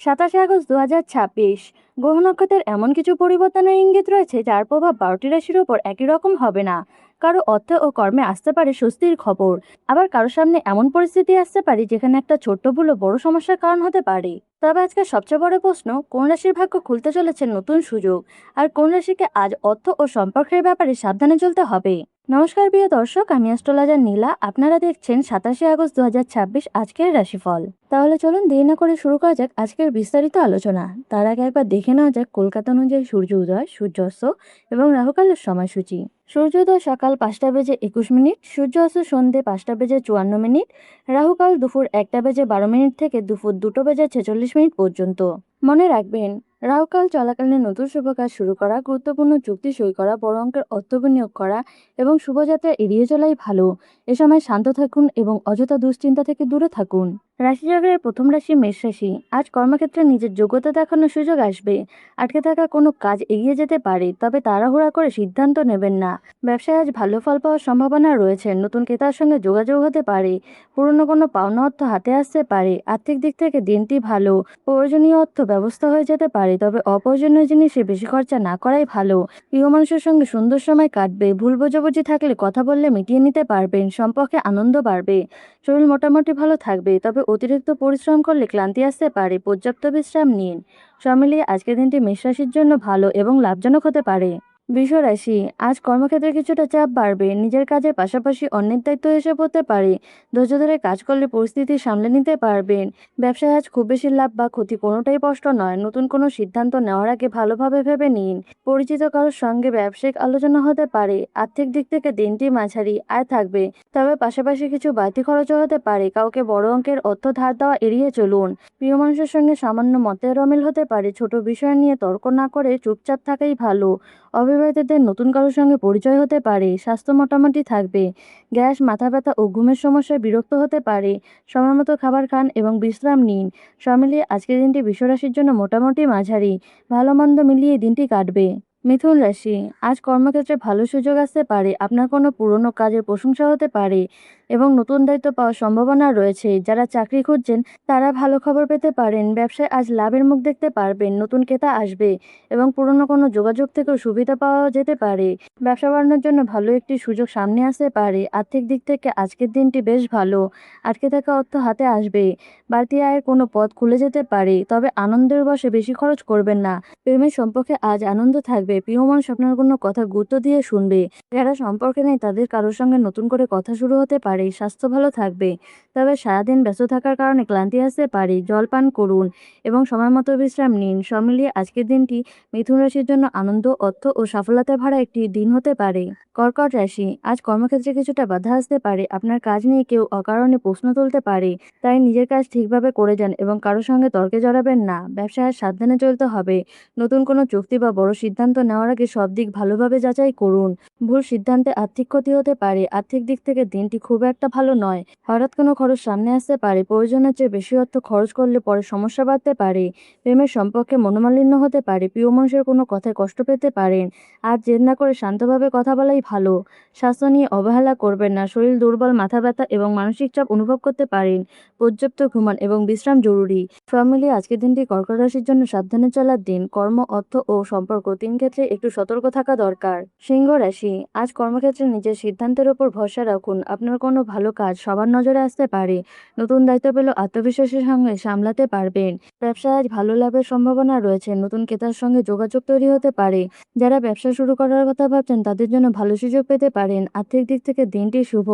27 August 2026 গ্রহ নক্ষত্রের এমন কিছু পরিবর্তনের ইঙ্গিত রয়েছে যার প্রভাব 12টি রাশির উপর একই রকম হবে না। কারো অর্থ ও কর্মে আসতে পারে স্বস্তির খবর, আবার কারো সামনে এমন পরিস্থিতি আসতে পারে যেখানে একটা ছোট্ট ভুলও বড় সমস্যার কারণ হতে পারে। তবে আজকে সবচেয়ে বড় প্রশ্ন, কোন রাশির ভাগ্য খুলতে চলেছে নতুন সুযোগ, আর কোন রাশিকে আজ অর্থ ও সম্পর্কের ব্যাপারে সাবধানে চলতে হবে। নমস্কার প্রিয় দর্শক, আমি অ্যাস্ট্রোলজার নীলা। আপনারা দেখছেন 27 আগস্ট 2026 আজকের রাশিফল। তাহলে চলুন দেরি না করে শুরু করা যাক আজকের বিস্তারিত আলোচনা। তার আগে একবার দেখে নেওয়া যাক কলকাতা অনুযায়ী সূর্য উদয়, সূর্যাস্ত এবং রাহুকালের সময়সূচি। সূর্যোদয় সকাল 5টা বেজে 21 মিনিট, সূর্যাস্ত সন্ধে 5টা বেজে 54 মিনিট, রাহুকাল দুপুর 1টা বেজে 12 মিনিট থেকে দুপুর 2টা বেজে 46 মিনিট পর্যন্ত। মনে রাখবেন, রাহুকাল চলাকালীন নতুন শুভ কাজ শুরু করা, গুরুত্বপূর্ণ চুক্তি সই করা, বড় অঙ্কের অর্থ বিনিয়োগ করা এবং শুভযাত্রা এড়িয়ে চলাই ভালো। এ সময় শান্ত থাকুন এবং অযথা দুশ্চিন্তা থেকে দূরে থাকুন। রাশিচক্রের প্রথম রাশি মেষ রাশি। আজ কর্মক্ষেত্রে নিজের যোগ্যতা দেখানোর সুযোগ আসবে। আটকে থাকা কোনো কাজ এগিয়ে যেতে পারে, তবে তাড়াহুড়া করে সিদ্ধান্ত নেবেন না। ব্যবসায় আজ ভালো ফল পাওয়ার সম্ভাবনা রয়েছে। নতুন ক্রেতার সঙ্গে যোগাযোগ হতে পারে। পুরনো কোনো পাওনা অর্থ হাতে আসতে পারে। আর্থিক দিক থেকে দিনটি ভালো। প্রয়োজনীয় অর্থ ব্যবস্থা হয়ে যেতে পারে, তবে অপ্রয়োজনীয় জিনিসে বেশি খরচা না করাই ভালো। প্রিয় মানুষের সঙ্গে সুন্দর সময় কাটবে। ভুল বোঝাবুঝি থাকলে কথা বললে মিটিয়ে নিতে পারবেন। সম্পর্কে আনন্দ বাড়বে। শরীর মোটামুটি ভালো থাকবে, তবে অতিরিক্ত পরিশ্রম করলে ক্লান্তি আসতে পারে। পর্যাপ্ত বিশ্রাম নিন। সব মিলিয়ে আজকের দিনটি মেষ রাশির জন্য ভালো এবং লাভজনক হতে পারে। বৃষ রাশি। আজ কর্মক্ষেত্রে কিছুটা চাপ বাড়বে। নিজের কাজের পাশাপাশি অন্যের দায়িত্ব এসে পড়তে পারে। ধৈর্য ধরে কাজ করলে পরিস্থিতি সামলে নিতে পারবেন। ব্যবসায় আজ খুব বেশি লাভ বা ক্ষতি কোনোটাই স্পষ্ট নয়। নতুন কোনো সিদ্ধান্ত নেওয়ার আগে ভালোভাবে ভেবে নিন। পরিচিত কারোর সঙ্গে ব্যবসায়িক আলোচনা হতে পারে। আর্থিক দিক থেকে দিনটি মাঝারি আয় থাকবে, তবে পাশাপাশি কিছু বাড়তি খরচও হতে পারে। কাউকে বড় অঙ্কের অর্থ ধার দেওয়া এড়িয়ে চলুন। প্রিয় মানুষের সঙ্গে সামান্য মতের অমিল হতে পারে। ছোট বিষয় নিয়ে তর্ক না করে চুপচাপ থাকাই ভালো। অবিবাহিতদের নতুন কারোর সঙ্গে পরিচয় হতে পারে। স্বাস্থ্য মোটামুটি থাকবে। গ্যাস, মাথা ব্যথা ও ঘুমের সমস্যায় বিরক্ত হতে পারে। সময়মতো খাবার খান এবং বিশ্রাম নিন। সব মিলিয়ে আজকের দিনটি বৃষ রাশির জন্য মোটামুটি মাঝারি। ভালো মন্দ মিলিয়ে দিনটি কাটবে। মিথুন রাশি। আজ কর্মক্ষেত্রে ভালো সুযোগ আসতে পারে। আপনার কোনো পুরনো কাজের প্রশংসা হতে পারে এবং নতুন দায়িত্ব পাওয়ার সম্ভাবনা রয়েছে। যারা চাকরি খুঁজছেন তারা ভালো খবর পেতে পারেন। ব্যবসায় আজ লাভের মুখ দেখতে পারবেন। নতুন ক্রেতা আসবে এবং পুরনো কোনো যোগাযোগ থেকেও সুবিধা পাওয়া যেতে পারে। ব্যবসা বাড়ানোর জন্য ভালো একটি সুযোগ সামনে আসতে পারে। আর্থিক দিক থেকে আজকের দিনটি বেশ ভালো। আটকে থাকা অর্থ হাতে আসবে। বাড়তি আয়ের কোনো পথ খুলে যেতে পারে, তবে আনন্দের বশে বেশি খরচ করবেন না। প্রেমের সম্পর্কে আজ আনন্দ থাকবে। প্রিয় মানুষ আপনার কোনো কথা গুরুত্ব দিয়ে শুনবে। যারা সম্পর্কে নেই তাদের কারোর সঙ্গে নতুন করে কথা শুরু হতে পারে। স্বাস্থ্য ভালো থাকবে, তবে সারাদিন ব্যস্ত থাকার কারণে ক্লান্তি আসতে পারে। জল পান করুন এবং সময়মতো বিশ্রাম নিন। সব মিলিয়ে আজকের দিনটি মিথুন রাশির জন্য আনন্দ, অর্থ ও সফলতায় ভরা একটি দিন হতে পারে। কর্কট রাশি। আজ কর্মক্ষেত্রে কিছুটা বাধা আসতে পারে। আপনার কাজ নিয়ে কেউ অকারণে প্রশ্ন তুলতে পারে, তাই নিজের কাজ ঠিকভাবে করে যান এবং কারোর সঙ্গে তর্কে জড়াবেন না। ব্যবসায় আজ সাবধানে চলতে হবে। নতুন কোনো চুক্তি বা বড় সিদ্ধান্ত নেওয়ার আগে সব দিক ভালোভাবে যাচাই করুন। ভুল সিদ্ধান্তে আর্থিক ক্ষতি হতে পারে। আর্থিক দিক থেকে দিনটি খুব একটা ভালো নয়। হঠাৎ কোনো খরচ সামনে আসতে পারে। প্রয়োজনের চেয়ে বেশি অর্থ খরচ করলে পরে সমস্যা বাড়তে পারে। প্রেমের সম্পর্কে মনোমালিন্য হতে পারে। প্রিয় মানুষের কোনো কথায় কষ্ট পেতে পারেন। আর জেদ না করে শান্তভাবে কথা বলাই ভালো। স্বাস্থ্য নিয়ে অবহেলা করবেন না। শরীর দুর্বল, মাথা ব্যথা এবং মানসিক চাপ অনুভব করতে পারেন। পর্যাপ্ত ঘুমান এবং বিশ্রাম জরুরি। সব মিলিয়ে আজকের দিনটি কর্কট রাশির জন্য সাবধানে চলার দিন। কর্ম, অর্থ ও সম্পর্ক তিন ক্ষেত্রে একটু সতর্ক থাকা দরকার। সিংহ রাশি। আজ কর্মক্ষেত্রে নিজের সিদ্ধান্তের উপর ভরসা রাখুন। আপনার কোনো ভালো কাজ সবার নজরে আসতে পারে। নতুন দায়িত্ব পেলেও আত্মবিশ্বাসের সঙ্গে সামলাতে পারবেন। ব্যবসায় আজ ভালো লাভের সম্ভাবনা রয়েছে। নতুন ক্রেতার সঙ্গে যোগাযোগ তৈরি হতে পারে। যারা ব্যবসা শুরু করার কথা ভাবছেন তাদের জন্য ভালো সুযোগ পেতে পারেন। আর্থিক দিক থেকে দিনটি শুভ।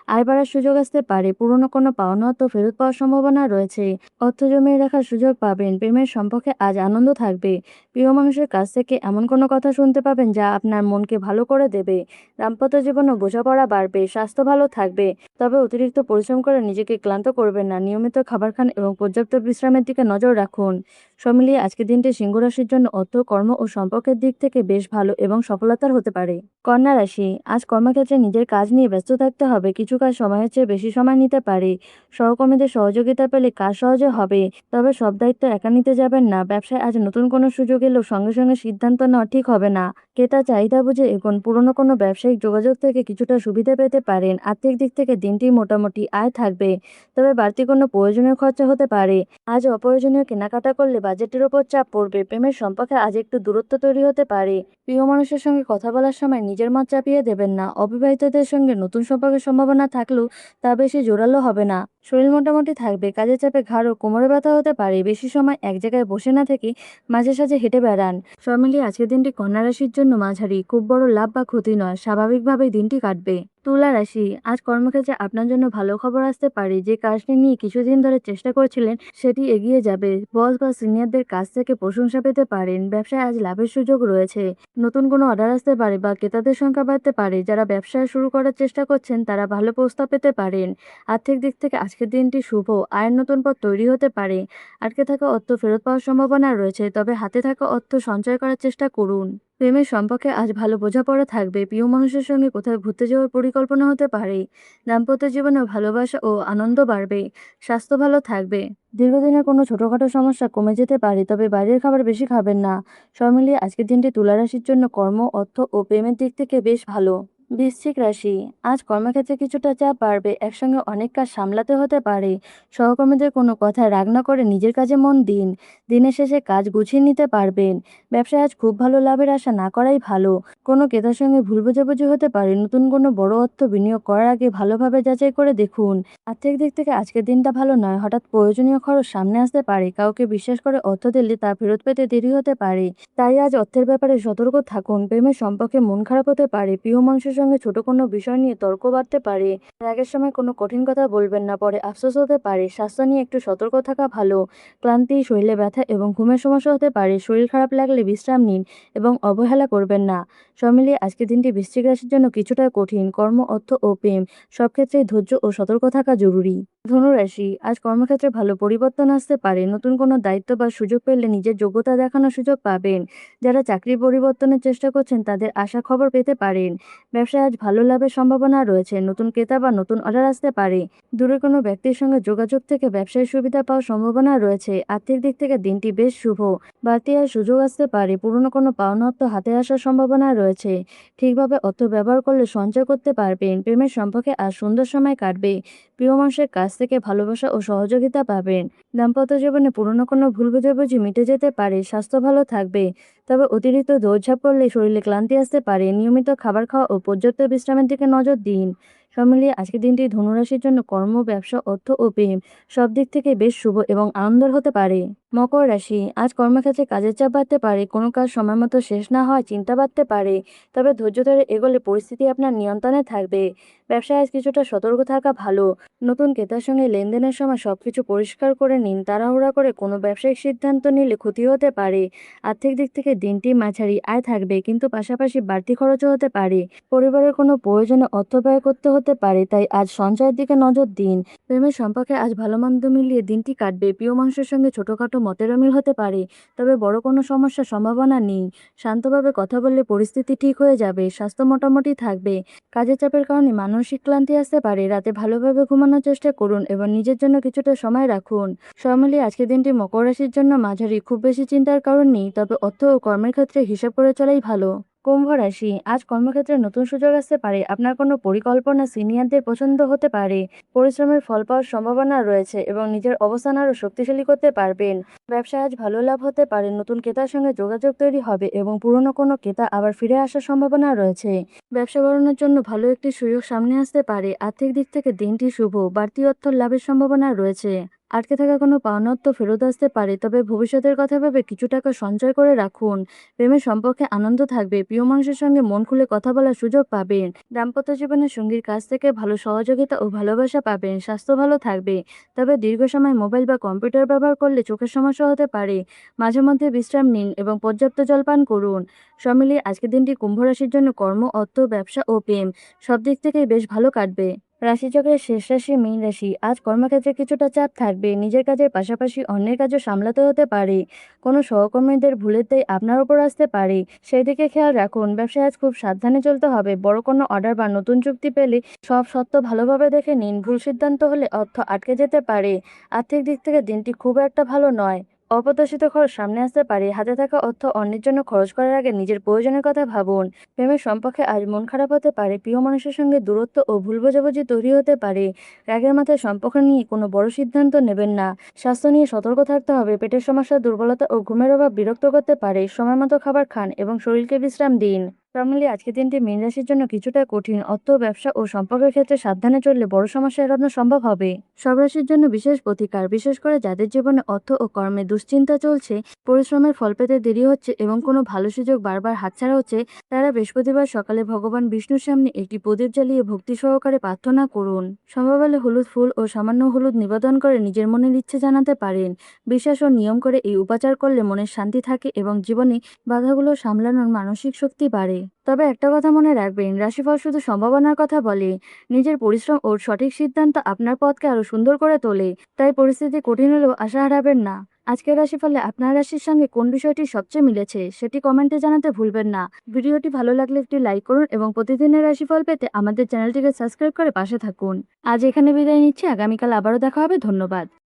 আয় বাড়ার সুযোগ আসতে পারে। পুরনো কোনো পাওনা অর্থ ফেরত পাওয়ার সম্ভাবনা রয়েছে। অর্থ জমিয়ে রাখার সুযোগ পাবেন। প্রেমের সম্পর্কে আজ আনন্দ থাকবে। প্রিয় মানুষের কাছ থেকে এমন কোনো কথা শুনতে পাবেন যা আপনার মনকে ভালো করে দেবে। দাম্পত্য জীবনও বোঝাপড়া বাড়বে। স্বাস্থ্য ভালো থাকবে, তবে অতিরিক্ত পরিশ্রম করে নিজেকে ক্লান্ত করবেন না। নিয়মিত খাবার খান এবং পর্যাপ্ত বিশ্রামের দিকে নজর রাখুন। সব মিলিয়ে আজকের দিনটি সিংহ রাশির জন্য অর্থ, কর্ম ও সম্পর্কের দিক থেকে বেশ ভালো এবং সফলতার হতে পারে। কন্যা রাশি, আজ কর্মক্ষেত্রে নিজের কাজ নিয়ে ব্যস্ত থাকতে হবে। কিছু কাজ সময়ের চেয়ে বেশি সময় নিতে পারে। সহকর্মীদের সহযোগিতা পেলে কাজ সহজে হবে, তবে সব দায়িত্ব একা নিতে যাবেন না। ব্যবসায় আজ নতুন কোনো সুযোগ এলেও সঙ্গে সঙ্গে সিদ্ধান্ত নেওয়া ঠিক হবে না। ক্রেতা চাহিদা বুঝে এখন পুরনো কোনো ব্যবসায়িক যোগাযোগ থেকে কিছুটা সুবিধা পেতে পারেন। আর্থিক দিক থেকে দিনটি মোটামুটি আয় থাকবে, তবে বাড়তি কোনো প্রয়োজনীয় খরচা হতে পারে। আজ অপ্রয়োজনীয় কেনাকাটা করলে বাজেটের ওপর চাপ পড়বে। প্রেমের সম্পর্কে আজ একটু দূরত্ব তৈরি হতে পারে। প্রিয় মানুষের সঙ্গে কথা বলার সময় নিজের মত চাপিয়ে দেবেন না। অবিবাহিতদের সঙ্গে নতুন সম্পর্কের সম্ভাবনা থাকলেও তা বেশি জোরালো হবে না। শরীর মোটামুটি থাকবে, কাজের চাপে ঘাড় ও কোমরে ব্যথা হতে পারে। বেশি সময় এক জায়গায় বসে না থেকে মাঝে সাঝে হেঁটে বেড়ান। সব মিলিয়ে আজকের দিনটি কন্যা রাশির জন্য মাঝারি, খুব বড় লাভ বা ক্ষতি নয়, স্বাভাবিকভাবেই দিনটি কাটবে। তুলা রাশি, আজ কর্মক্ষেত্রে আপনার জন্য ভালো খবর আসতে পারে। যে কাজটি নিয়ে কিছুদিন ধরে চেষ্টা করছিলেন সেটি এগিয়ে যাবে। বস বা সিনিয়রদের কাছ থেকে প্রশংসা পেতে পারেন। ব্যবসায় আজ লাভের সুযোগ রয়েছে। নতুন কোনো অর্ডার আসতে পারে বা ক্রেতাদের সংখ্যা বাড়তে পারে। যারা ব্যবসা শুরু করার চেষ্টা করছেন তারা ভালো প্রস্তাব পেতে পারেন। আর্থিক দিক থেকে আজকের দিনটি শুভ, আয়ের নতুন পথ তৈরি হতে পারে। আটকে থাকা অর্থ ফেরত পাওয়ার সম্ভাবনা রয়েছে, তবে হাতে থাকা অর্থ সঞ্চয় করার চেষ্টা করুন। প্রেমের সম্পর্কে আজ ভালো বোঝাপড়া থাকবে। প্রিয় মানুষের সঙ্গে কোথাও ঘুরতে যাওয়ার পরিকল্পনা হতে পারে। দাম্পত্য জীবনে ভালোবাসা ও আনন্দ বাড়বে। স্বাস্থ্য ভালো থাকবে। দীর্ঘদিনের কোনো ছোটখাটো সমস্যা কমে যেতে পারে, তবে বাইরের খাবার বেশি খাবেন না। সব মিলিয়ে আজকের দিনটি তুলা রাশির জন্য কর্ম, অর্থ ও প্রেমের দিক থেকে বেশ ভালো। বৃশ্চিক রাশি, আজ কর্মক্ষেত্রে কিছুটা চাপ বাড়বে। একসঙ্গে অনেক কাজ সামলাতে হতে পারে। সহকর্মীদের কোনো কথায় রাগ না করে নিজের কাজে মন দিন। দিনের শেষে কাজ গুছিয়ে নিতে পারবেন। ব্যবসায় আজ খুব ভালো লাভের আশা না করাই ভালো। কোনো ক্রেতার সঙ্গে ভুল বোঝাবুঝি হতে পারে। নতুন কোনো বড় অর্থ বিনিয়োগ করার আগে ভালোভাবে যাচাই করে দেখুন। আর্থিক দিক থেকে আজকের দিনটা ভালো নয়। হঠাৎ প্রয়োজনীয় খরচ সামনে আসতে পারে। কাউকে বিশ্বাস করে অর্থ দিলে তা ফেরত পেতে দেরি হতে পারে। তাই আজ অর্থের ব্যাপারে সতর্ক থাকুন। প্রেমের সম্পর্কে মন খারাপ হতে পারে। প্রিয় মানুষের সঙ্গে ছোট কোনো বিষয় নিয়ে তর্ক বাড়তে পারে। রাগের সময় কোনো কঠিন কথা বলবেন না, পরে আফসোস হতে পারে। স্বাস্থ্য নিয়ে একটু সতর্ক থাকা ভালো। ক্লান্তি, শরীরে ব্যথা এবং ঘুমের সমস্যা হতে পারে। শরীর খারাপ লাগলে বিশ্রাম নিন এবং অবহেলা করবেন না। সব মিলিয়ে আজকের দিনটি বৃশ্চিক রাশির জন্য কিছুটা কঠিন। কর্ম, অর্থ ও প্রেম সব ক্ষেত্রেই ধৈর্য ও সতর্ক থাকা জরুরি। ধনুরাশি, আজ কর্মক্ষেত্রে ভালো পরিবর্তন আসতে পারে। নতুন কোনো দায়িত্ব বা সুযোগ পেলে নিজের যোগ্যতা দেখানোর সুযোগ পাবেন। যারা চাকরি পরিবর্তনের চেষ্টা করছেন তাদের আশা খবর পেতে পারেন। ব্যবসায় আজ ভালো লাভের সম্ভাবনা রয়েছে। নতুন ক্রেতা বা নতুন অর্ডার আসতে পারে। দূরে কোনো ব্যক্তির সঙ্গে যোগাযোগ থেকে ব্যবসায়ী সুবিধা পাওয়ার সম্ভাবনা রয়েছে। আর্থিক দিক থেকে দিনটি বেশ শুভ। বাড়তি আয়ের সুযোগ আসতে পারে। পুরনো কোনো পাওনা অর্থ হাতে আসার সম্ভাবনা রয়েছে। ঠিকভাবে অর্থ ব্যবহার করলে সঞ্চয় করতে পারবেন। প্রেমের সম্পর্কে আজ সুন্দর সময় কাটবে। প্রিয় মানুষের কাছ থেকে ভালোবাসা ও সহযোগিতা পাবেন। দাম্পত্য জীবনে পুরনো কোনো ভুল বোঝাবুঝি মিটে যেতে পারে। স্বাস্থ্য ভালো থাকবে, তবে অতিরিক্ত দৌড়ঝাঁপ করলে শরীরে ক্লান্তি আসতে পারে। নিয়মিত খাবার খাওয়া ও পর্যাপ্ত বিশ্রামের দিকে নজর দিন। সব মিলিয়ে আজকের দিনটি ধনুরাশির জন্য কর্ম, ব্যবসা, অর্থ ও প্রেম সব দিক থেকে বেশ শুভ এবং আনন্দের হতে পারে। মকর রাশি, আজ কর্মক্ষেত্রে কাজের চাপ বাড়তে পারে। কোনো কাজ সময় মতো শেষ না হয় চিন্তা বাড়তে পারে, তবে ধৈর্য ধরে এগোলে পরিস্থিতি আপনার নিয়ন্ত্রণে থাকবে। ব্যবসায় আজ কিছুটা সতর্ক থাকা ভালো। নতুন ক্রেতার সঙ্গে লেনদেনের সময় সবকিছু পরিষ্কার করে নিন। তাড়াহুড়া করে কোনো ব্যবসায়িক সিদ্ধান্ত নিলে ক্ষতি হতে পারে। আর্থিক দিক থেকে দিনটি মাঝারি, আয় থাকবে কিন্তু পাশাপাশি বাড়তি খরচও হতে পারে। পরিবারের কোনো প্রয়োজনে অর্থ ব্যয় করতে হতে পারে, তাই আজ সঞ্চয়ের দিকে নজর দিন। প্রেমের সম্পর্কে আজ ভালো মন্দ মিলিয়ে দিনটি কাটবে। প্রিয় মানুষের সঙ্গে ছোটখাটো মতের অমিল হতে পারে, তবে বড় কোনো সমস্যার সম্ভাবনা নেই। শান্তভাবে কথা বললে পরিস্থিতি ঠিক হয়ে যাবে। স্বাস্থ্য মোটামুটি থাকবে। কাজের চাপের কারণে মানসিক ক্লান্তি আসতে পারে। রাতে ভালোভাবে ঘুমানোর চেষ্টা করুন এবং নিজের জন্য কিছুটা সময় রাখুন। সব মিলিয়ে আজকের দিনটি মকর রাশির জন্য মাঝারি, খুব বেশি চিন্তার কারণ নেই, তবে অর্থ ও কর্মের ক্ষেত্রে হিসাব করে চলাই ভালো। কুম্ভ রাশি, আজ কর্মক্ষেত্রে নতুন সুযোগ আসতে পারে। আপনার কোনো পরিকল্পনা সিনিয়রদের পছন্দ হতে পারে। পরিশ্রমের ফল পাওয়ার সম্ভাবনা রয়েছে এবং নিজের অবস্থান আরও শক্তিশালী করতে পারবেন। ব্যবসায় আজ ভালো লাভ হতে পারে। নতুন ক্রেতার সঙ্গে যোগাযোগ তৈরি হবে এবং পুরনো কোনো ক্রেতা আবার ফিরে আসার সম্ভাবনা রয়েছে। ব্যবসা বাড়ানোর জন্য ভালো একটি সুযোগ সামনে আসতে পারে। আর্থিক দিক থেকে দিনটি শুভ। বাড়তি অর্থ লাভের সম্ভাবনা রয়েছে। আটকে থাকা কোনো পাওনা অর্থ ফেরত আসতে পারে, তবে ভবিষ্যতের কথা ভেবে কিছু টাকা সঞ্চয় করে রাখুন। প্রেমের সম্পর্কে আনন্দ থাকবে। প্রিয় মানুষের সঙ্গে মন খুলে কথা বলার সুযোগ পাবেন। দাম্পত্য জীবনে সঙ্গীর কাছ থেকে ভালো সহযোগিতা ও ভালোবাসা পাবেন। স্বাস্থ্য ভালো থাকবে, তবে দীর্ঘ সময় মোবাইল বা কম্পিউটার ব্যবহার করলে চোখের সমস্যা হতে পারে। মাঝে মধ্যে বিশ্রাম নিন এবং পর্যাপ্ত জল পান করুন। সব মিলিয়ে আজকের দিনটি কুম্ভ রাশির জন্য কর্ম, অর্থ, ব্যবসা ও প্রেম সব দিক থেকেই বেশ ভালো কাটবে। রাশিচক্রের শেষ রাশি মীন রাশি। আজ কর্মক্ষেত্রে কিছুটা চাপ থাকবে, নিজের কাজের পাশাপাশি অন্যের কাজও সামলাতে হতে পারে। কোনো সহকর্মীদের ভুলের দায় আপনার উপর আসতে পারে, সেই দিকে খেয়াল রাখুন। ব্যবসায় আজ খুব সাবধানে চলতে হবে, বড় কোনো অর্ডার বা নতুন চুক্তি পেলে সব সত্য ভালোভাবে দেখে নিন। ভুল সিদ্ধান্ত হলে অর্থ আটকে যেতে পারে। আর্থিক দিক থেকে দিনটি খুব একটা ভালো নয়, অপ্রত্যাশিত খরচ সামনে আসতে পারে। হাতে থাকা অর্থ অন্যের জন্য খরচ করার আগে নিজের প্রয়োজনের কথা ভাবুন। প্রেমের সম্পর্কে আজ মন খারাপ হতে পারে, প্রিয় মানুষের সঙ্গে দূরত্ব ও ভুল বোঝাবুঝি তৈরি হতে পারে। রাগের মাথায় সম্পর্ক নিয়ে কোনো বড় সিদ্ধান্ত নেবেন না। স্বাস্থ্য নিয়ে সতর্ক থাকতে হবে, পেটের সমস্যা, দুর্বলতা ও ঘুমের অভাব বিরক্ত করতে পারে। সময় মতো খাবার খান এবং শরীরকে বিশ্রাম দিন। সব মিলিয়ে আজকের দিনটি মীন রাশির জন্য কিছুটা কঠিন। অর্থ, ব্যবসা ও সম্পর্কের ক্ষেত্রে সাবধানে চললে বড় সমস্যা এড়ানো সম্ভব হবে। সব রাশির জন্য বিশেষ প্রতিকার, বিশেষ করে যাদের জীবনে অর্থ ও কর্মে দুশ্চিন্তা চলছে, পরিশ্রমের ফল পেতে দেরি হচ্ছে এবং কোনো ভালো সুযোগ বারবার হাতছাড়া হচ্ছে, তারা বৃহস্পতিবার সকালে ভগবান বিষ্ণুর সামনে একটি প্রদীপ জ্বালিয়ে ভক্তি সহকারে প্রার্থনা করুন। সম্ভব হলে হলুদ ফুল ও সামান্য হলুদ নিবেদন করে নিজের মনের ইচ্ছে জানাতে পারেন। বিশ্বাস ও নিয়ম করে এই উপাচার করলে মনের শান্তি থাকে এবং জীবনে বাধাগুলো সামলানোর মানসিক শক্তি বাড়ে। তবে একটা কথা মনে রাখবেন, রাশিফল শুধু সম্ভাবনার কথা বলে, নিজের পরিশ্রম ও সঠিক সিদ্ধান্ত আপনার পথকে আরো সুন্দর করে তোলে। তাই পরিস্থিতি কঠিন হলেও আশা হারাবেন না। আজকের রাশিফলে আপনার রাশির সঙ্গে কোন বিষয়টি সবচেয়ে মিলেছে সেটি কমেন্টে জানাতে ভুলবেন না। ভিডিওটি ভালো লাগলে একটি লাইক করুন এবং প্রতিদিনের রাশিফল পেতে আমাদের চ্যানেলটিকে সাবস্ক্রাইব করে পাশে থাকুন। আজ এখানে বিদায় নিচ্ছি, আগামীকাল আবারও দেখা হবে। ধন্যবাদ।